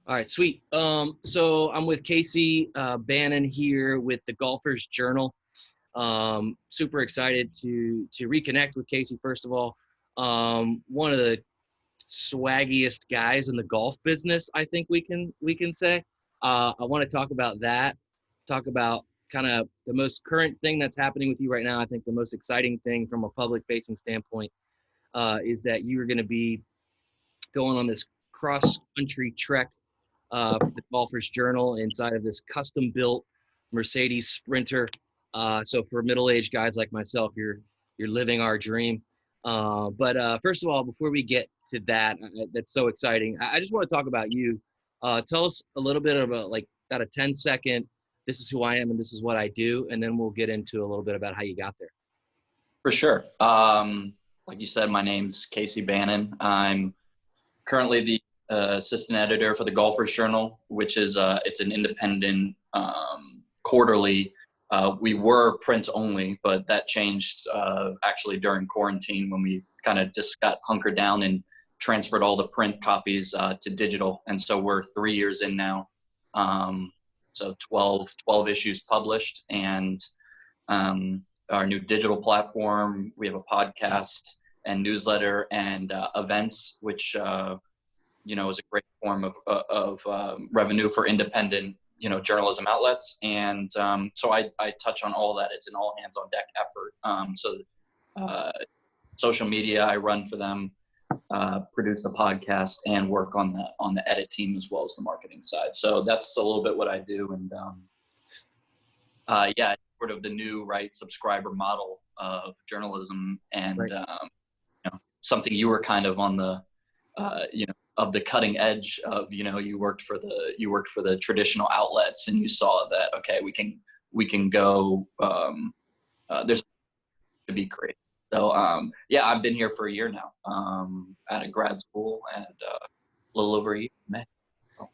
All right, sweet. So I'm with Casey Bannon here with the Golfers Journal. Super excited to reconnect with Casey. First of all, one of the swaggiest guys in the golf business, I think we can say. I want to talk about that. Talk about kind of the most current thing that's happening with you right now. I think the most exciting thing from a public-facing standpoint is that you are going to be going on this cross-country trek for the Golfers Journal inside of this custom-built Mercedes Sprinter. So for middle-aged guys like myself, you're living our dream. But first of all, before we get to that, that's so exciting. I just want to talk about you. Tell us a little bit about like about a 10-second. This is who I am and this is what I do, and then we'll get into a little bit about how you got there. For sure. Like you said, my name's Casey Bannon. I'm currently the assistant editor for the Golfers Journal, which is it's an independent quarterly. We were print only, but that changed actually during quarantine when we kind of just got hunkered down and transferred all the print copies to digital. And so we're 3 years in now. So 12 issues published, and our new digital platform. We have a podcast and newsletter and events, which is a great form of revenue for independent journalism outlets. And so I touch on all that. It's an all hands on deck effort. Social media I run for them, produce the podcast, and work on the edit team as well as the marketing side. So that's a little bit what I do. And sort of the new subscriber model of journalism, and something you were kind of on the of the cutting edge of. You worked for the traditional outlets, and you saw that we can go there's to be great. So I've been here for a year now, out of grad school, and a little over a year in May.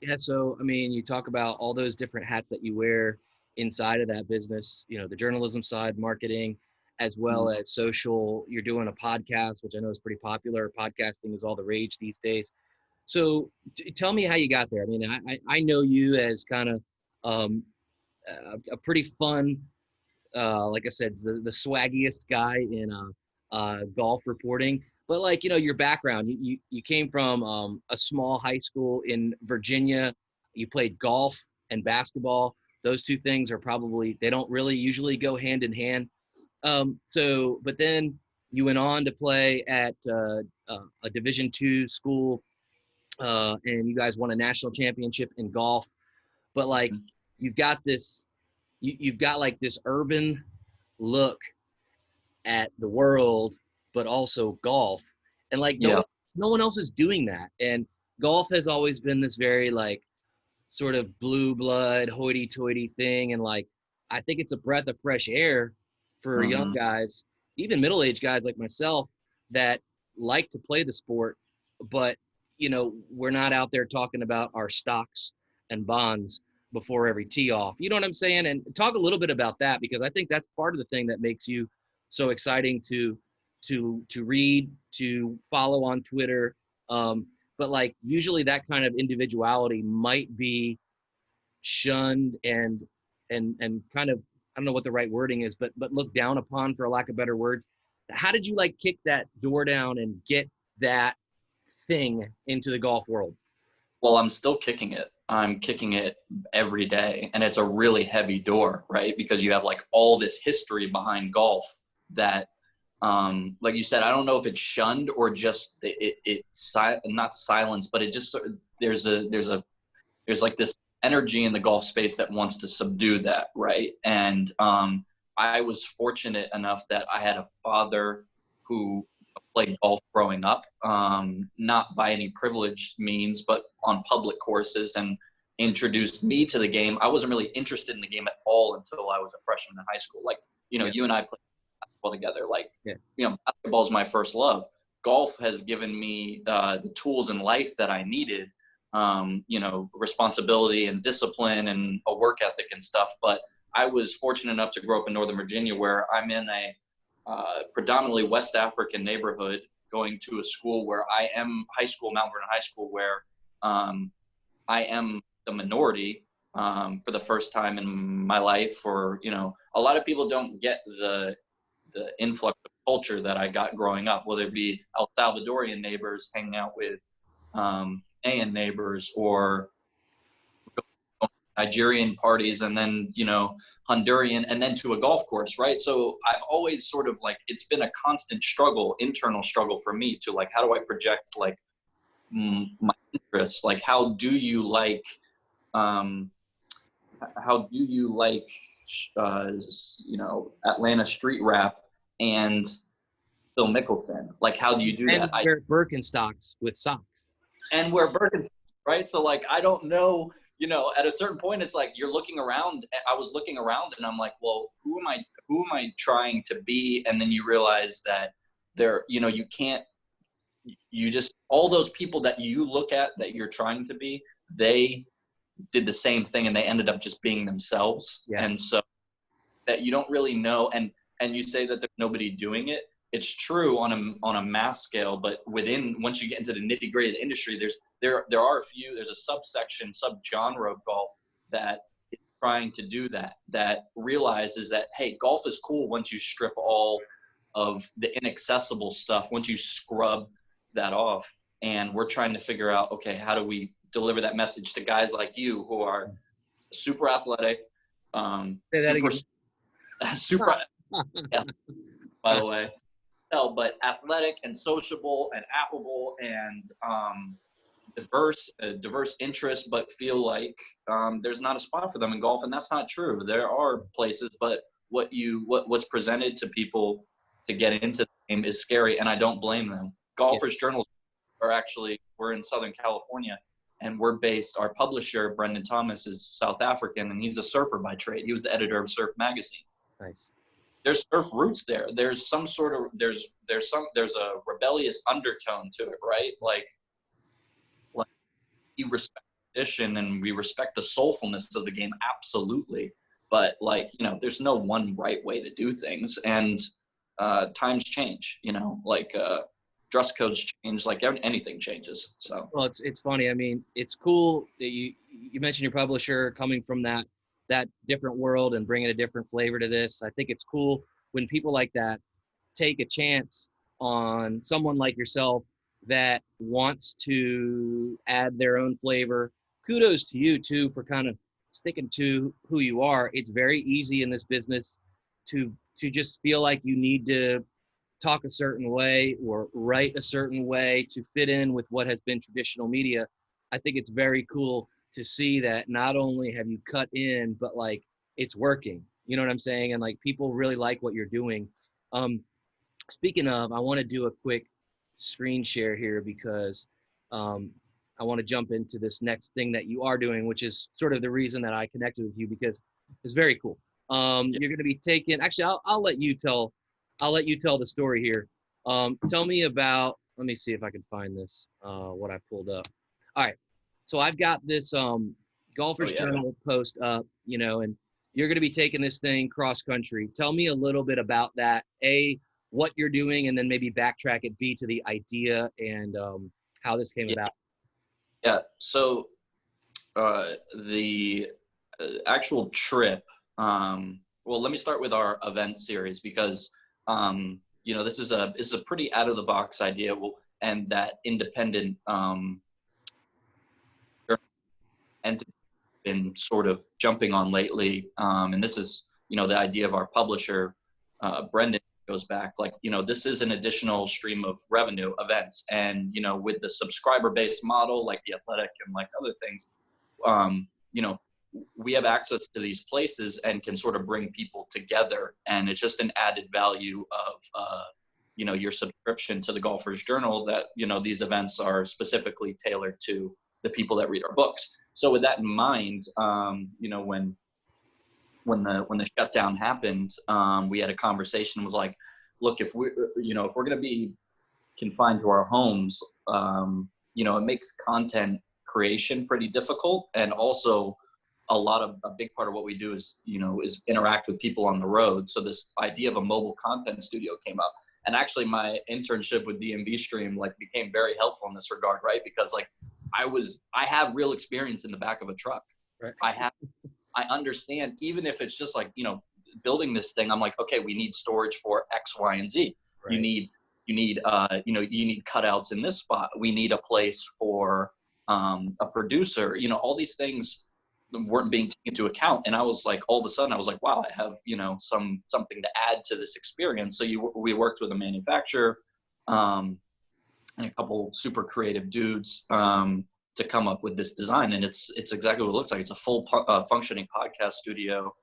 Yeah, so I mean, you talk about all those different hats that you wear inside of that business, the journalism side, marketing, as well as social. You're doing a podcast, which I know is pretty popular. Podcasting is all the rage these days. So tell me how you got there. I mean, I know you as kind of a pretty fun, like I said, the swaggiest guy in golf reporting. But your background, you came from a small high school in Virginia. You played golf and basketball. Those two things they don't really usually go hand in hand. But then you went on to play at a Division II school, and you guys won a national championship in golf. But you've got this, you've got like this urban look at the world, but also golf, and no one else is doing that. And golf has always been this very sort of blue blood hoity-toity thing, and I think it's a breath of fresh air for young guys, even middle-aged guys like myself, that like to play the sport, but we're not out there talking about our stocks and bonds before every tee off. You know what I'm saying? And talk a little bit about that, because I think that's part of the thing that makes you so exciting to read, to follow on Twitter. But usually that kind of individuality might be shunned and kind of, I don't know what the right wording is, but looked down upon, for lack of better words. How did you kick that door down and get that thing into the golf world? Well, I'm still kicking it. I'm kicking it every day, and it's a really heavy door, right? Because you have all this history behind golf that, like you said, I don't know if it's shunned or just it's not silence, but it just there's this energy in the golf space that wants to subdue that, right? And I was fortunate enough that I had a father who played golf growing up, not by any privileged means, but on public courses, and introduced me to the game. I wasn't really interested in the game at all until I was a freshman in high school. You and I played basketball together. Basketball is my first love. Golf has given me the tools in life that I needed, responsibility and discipline and a work ethic and stuff. But I was fortunate enough to grow up in Northern Virginia, where I'm in a predominantly West African neighborhood, going to a school where I am high school, Mount Vernon High School, where I am the minority for the first time in my life, or a lot of people don't get the influx of culture that I got growing up, whether it be El Salvadorian neighbors hanging out with Ghanaian neighbors, or Nigerian parties, and then Honduran, and then to a golf course, right? So I've always sort of like, it's been a constant struggle, internal struggle for me to like, how do I project like my interests? Like, um, how do you like, Atlanta street rap and Phil Mickelson? Like, how do you do And that? wear Birkenstocks with socks. And we're Birkenstocks, right? So like, I don't know, at a certain point, it's like you're looking around. I was looking around, and I'm like, well, who am I trying to be? And then you realize that you can't, you just, all those people that you look at that you're trying to be, they did the same thing, and they ended up just being themselves. Yeah. And so that you don't really know, and you say that there's nobody doing it. It's true on a mass scale, but once you get into the nitty gritty of the industry, there are a few. There's a subgenre of golf that is trying to do that realizes that, hey, golf is cool once you strip all of the inaccessible stuff, once you scrub that off. And we're trying to figure out, okay, how do we deliver that message to guys like you who are super athletic, Say that super again. super, yeah, by the way. No, but athletic and sociable and affable and diverse interests, but feel like there's not a spot for them in golf, and that's not true. There are places, but what's presented to people to get into the game is scary, and I don't blame them. Yeah. Golfers Journals we're in Southern California, and our publisher Brendan Thomas is South African, and he's a surfer by trade. He was the editor of Surf Magazine. Nice. There's surf roots there. There's some sort of there's a rebellious undertone to it, right? Like we respect tradition and we respect the soulfulness of the game, absolutely. But like, there's no one right way to do things, and times change. Dress codes change, like anything changes. So Well, it's funny. I mean, it's cool that you mentioned your publisher coming from that different world and bringing a different flavor to this. I think it's cool when people like that take a chance on someone like yourself that wants to add their own flavor. Kudos to you too for kind of sticking to who you are. It's very easy in this business to just feel like you need to talk a certain way or write a certain way to fit in with what has been traditional media. I think it's very cool to see that not only have you cut in, but like it's working. You know what I'm saying? And like people really like what you're doing. Um, Speaking of, I want to do a quick screen share here because um, I want to jump into this next thing that you are doing, which is sort of the reason that I connected with you because it's very cool. yeah. You're going to be taking. Actually, I'll let you tell. I'll let you tell the story here. Tell me about. Let me see if I can find this. What I pulled up. All right. So I've got this Golfers Oh, yeah. Journal post up. And you're going to be taking this thing cross country. Tell me a little bit about that. What you're doing, and then maybe backtrack it. B, to the idea and how this came about. Yeah. So the actual trip. Well, let me start with our event series because this is a pretty out of the box idea, and that independent entity been sort of jumping on lately. And this is the idea of our publisher, Brendan, goes back like this is an additional stream of revenue events, and with the subscriber based model like the Athletic and like other things, we have access to these places and can sort of bring people together, and it's just an added value of your subscription to the Golfers Journal that these events are specifically tailored to the people that read our books. So with that in mind, when the shutdown happened, we had a conversation. It was like, look, if we're going to be confined to our homes, it makes content creation pretty difficult. And also a big part of what we do is interact with people on the road. So this idea of a mobile content studio came up. And actually my internship with DMV Stream became very helpful in this regard, right? Because I have real experience in the back of a truck. Right. I understand, even if it's just like, building this thing, I'm like, okay, we need storage for X, Y, and Z. You Right. need, you need cutouts in this spot. We need a place for a producer, all these things weren't being taken into account. And I was like, all of a sudden I was like, wow, I have, something to add to this experience. So we worked with a manufacturer, and a couple super creative dudes, to come up with this design, and it's exactly what it looks like. It's a full functioning podcast studio.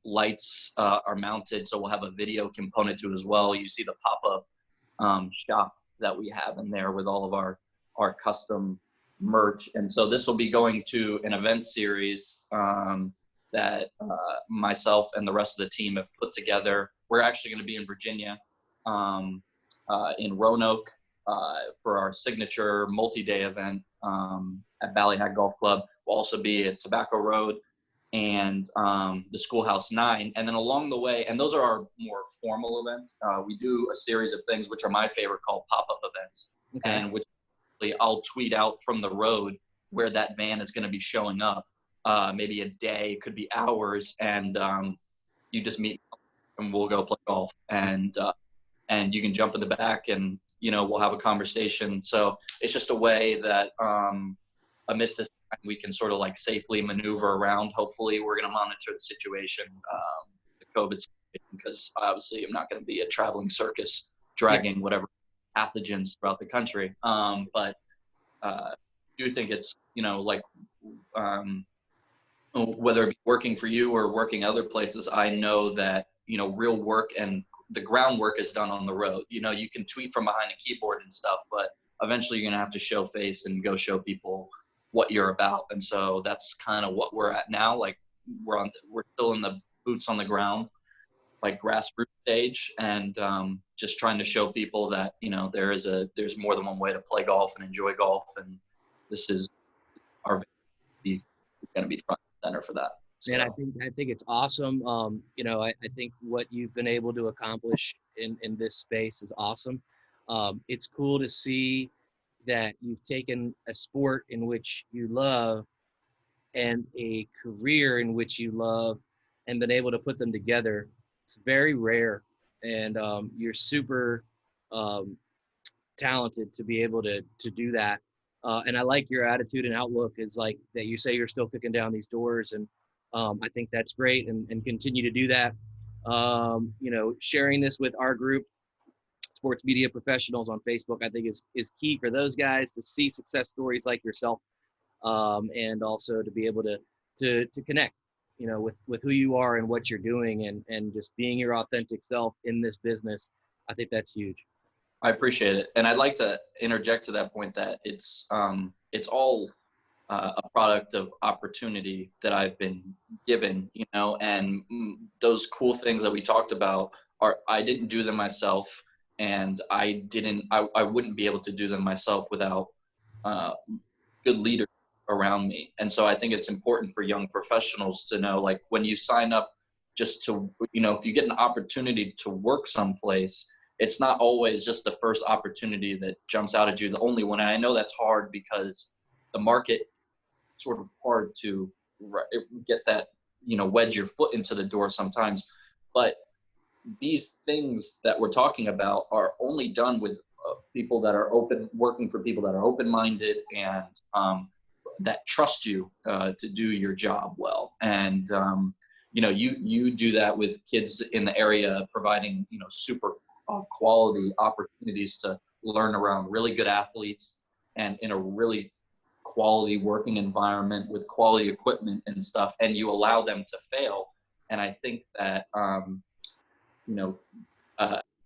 Lights are mounted, so we'll have a video component to it as well. You see the pop-up shop that we have in there with all of our custom merch, and so this will be going to an event series that myself and the rest of the team have put together. We're actually going to be in Virginia, in Roanoke, for our signature multi-day event at Ballyhack Golf Club. We'll also be at Tobacco Road and the Schoolhouse 9. And then along the way, and those are our more formal events, we do a series of things which are my favorite, called pop-up events. Okay. And which I'll tweet out from the road where that van is going to be showing up. Maybe a day, could be hours, and you just meet and we'll go play golf, and you can jump in the back and we'll have a conversation. So it's just a way that amidst this time, we can sort of like safely maneuver around. Hopefully we're going to monitor the situation, the COVID situation, because obviously I'm not going to be a traveling circus dragging whatever pathogens throughout the country. But I do think it's, whether it be working for you or working other places, I know that, real work and the groundwork is done on the road. You can tweet from behind a keyboard and stuff, but eventually you're going to have to show face and go show people what you're about. And so that's kind of what we're at now. Like we're still in the boots on the ground, like grassroots stage, and just trying to show people that, there's more than one way to play golf and enjoy golf. And this is our going to be front and center for that. Man, I think it's awesome. I think what you've been able to accomplish in this space is awesome. It's cool to see that you've taken a sport in which you love and a career in which you love and been able to put them together. It's very rare, and you're super talented to be able to do that. And I like your attitude and outlook is like that. You say you're still kicking down these doors, and I think that's great, and continue to do that. Sharing this with our group, Sports Media Professionals on Facebook, I think is key for those guys to see success stories like yourself, and also to be able to connect, with who you are and what you're doing, and just being your authentic self in this business. I think that's huge. I appreciate it. And I'd like to interject to that point that it's all a product of opportunity that I've been given, and those cool things that we talked about I didn't do them myself, and I wouldn't be able to do them myself without good leaders around me. And so I think it's important for young professionals to know, like, when you sign up just to, if you get an opportunity to work someplace, it's not always just the first opportunity that jumps out at you, the only one. And I know that's hard because the market sort of hard to get that, wedge your foot into the door sometimes. But these things that we're talking about are only done with people that are working for people that are open-minded and that trust you to do your job well. And, you do that with kids in the area, providing, super quality opportunities to learn around really good athletes and in a really quality working environment with quality equipment and stuff, and you allow them to fail. And I think that,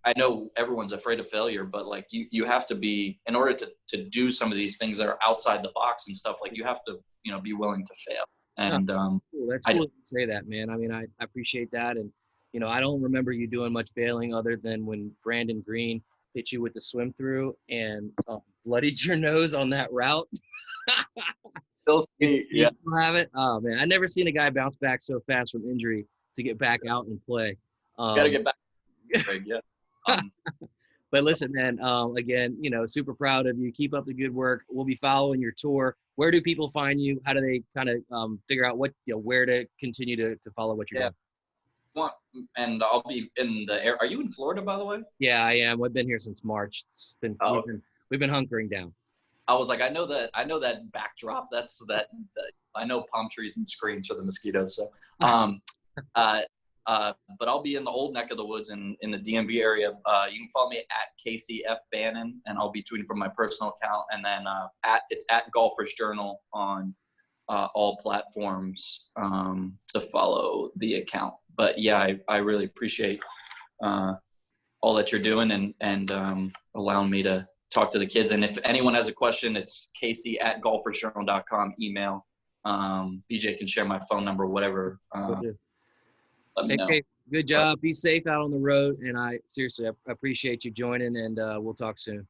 I know everyone's afraid of failure, but like you have to be, in order to do some of these things that are outside the box and stuff, like you have to, be willing to fail. And cool. That's cool to say that, man. I mean, I appreciate that. And, I don't remember you doing much failing other than when Brandon Green hit you with the swim through and bloodied your nose on that route. still You still have it? Oh, man. I never seen a guy bounce back so fast from injury to get back out and play. Got to get back. Greg, yeah. But listen, man, again, super proud of you. Keep up the good work. We'll be following your tour. Where do people find you? How do they kind of figure out where to continue to follow what you're Yeah. doing? And I'll be in the air. Are you in Florida, by the way? Yeah, I am. I've been here since March. It's been Oh, we've been hunkering down. I was like, I know that backdrop. That I know palm trees and screens for the mosquitoes. So, um, uh, but I'll be in the old neck of the woods in the DMV area. You can follow me at KCF Bannon, and I'll be tweeting from my personal account, and then it's at Golfers Journal on all platforms to follow the account. But yeah, I really appreciate all that you're doing and allowing me to talk to the kids. And if anyone has a question, it's casey@golfersjournal.com, email. BJ can share my phone number, whatever. Will do. Let me Hey, know. Kate, good But job. Be safe out on the road. And I seriously, I appreciate you joining, and we'll talk soon.